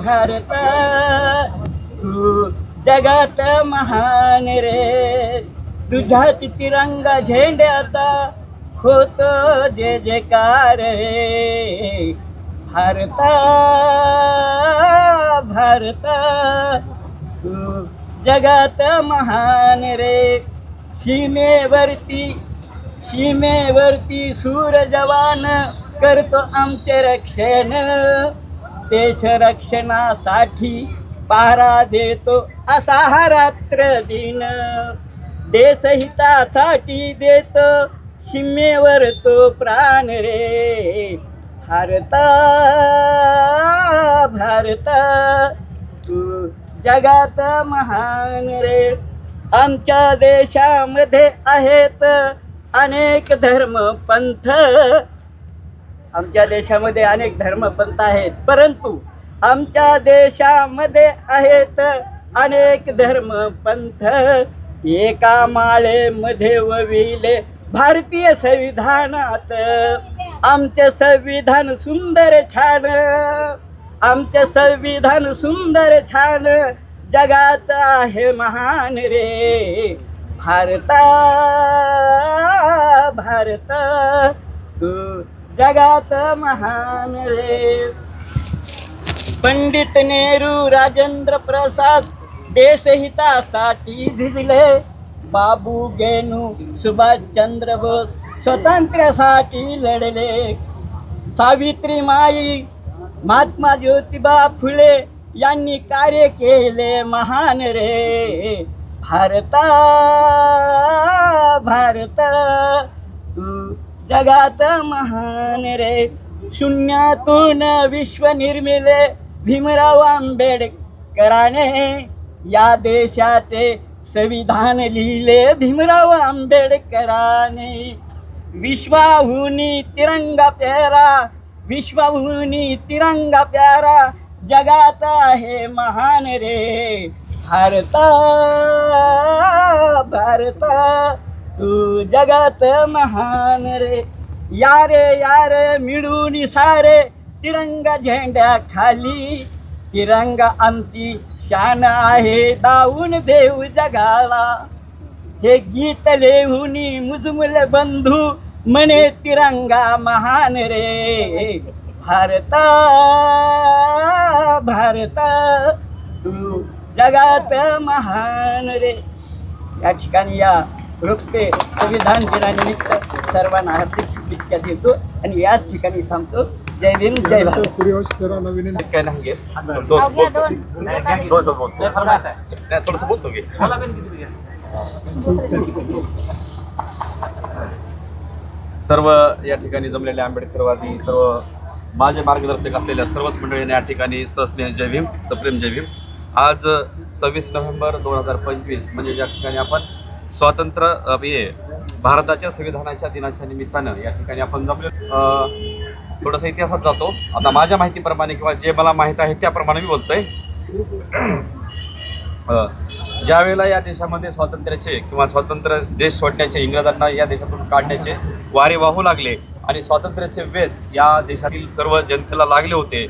भारत तू जगात महान रे, तुझ्याच तिरंगा झेंड्याचा होतो जय जयकार रे. भारत भारत तू जगात महान रे. सीमेवरती सूर जवान करतो आमचे रक्षण, देश रक्षणासाठी पहारा देतो असा हा रात्र दिन. देशहितासाठी देतो सीमेवर तो प्राण रे. भारत भारत तू जगात महान रे. आमच्या देशामध्ये आहेत अनेक धर्मपंथ, आमच्या देशामध्ये अनेक धर्मपंथ आहेत, परंतु आमच्या देशामध्ये आहेत अनेक धर्मपंथ. एका माळेमध्ये वविले भारतीय संविधानात. आमचे संविधान सुंदर छान, आमचे संविधान सुंदर छान, जगात आहे महान रे. भारत भारत तू जगात महान रे. पंडित नेहरू राजेंद्र प्रसाद देशहितासाठी झिजले. बाबू गेनू सुभाषचंद्र बोस स्वातंत्र्यासाठी लढले. सावित्रीमाई महात्मा ज्योतिबा फुले यांनी कार्य केले महान रे. भारत भारत तू जगात महान रे. शून्यातून विश्व निर्मिले भीमराव आंबेडकराने, या देशाचे संविधान लिहिले भीमराव आंबेडकराने. विश्वाहूनी तिरंगा प्यारा, विश्वाहूनी तिरंगा प्यारा, जगात आहे महान रे. भारत भारत तू जगात महान रे. यारे मिळून सारे तिरंगा झेंड्या खाली, तिरंगा आमची शान आहे दावून देऊ जगाला. हे गीत लेहुनी मुजमुल बंधू म्हणे तिरंगा महान रे. भारत भारत तू जगात महान रे. या ठिकाणी या रोपे संविधान दिनानिमित्त सर्वांना हार्दिक शुभेच्छा देतो आणि याच ठिकाणी थांबतो. जय भीम जय भारत. सूर्यवंशी नवीन काय नाही थोडंसं बोलतो की सर्व या ठिकाणी जमलेले आंबेडकरवादी, सर्व माझे मार्गदर्शक असलेल्या सर्वच मंडळींनी या ठिकाणी सस्नेह जय भीम, सप्रेम जय भीम. आज 26 नोव्हेंबर 2025 म्हणजे ज्या ठिकाणी आपण स्वातंत्र्य भारताच्या संविधानाच्या दिनाच्या निमित्तानं या ठिकाणी आपण जमले. थोडंसं इतिहासात जातो. आता माझ्या माहितीप्रमाणे किंवा जे मला माहीत आहे त्याप्रमाणे मी बोलतोय. ज्यावेळेला या देशामध्ये स्वातंत्र्याचे किंवा स्वातंत्र्य देश सोडण्याचे, इंग्रजांना या देशातून काढण्याचे वारे वाहू लागले आणि स्वातंत्र्याचे वेध या देशातील सर्व जनतेला लागले होते,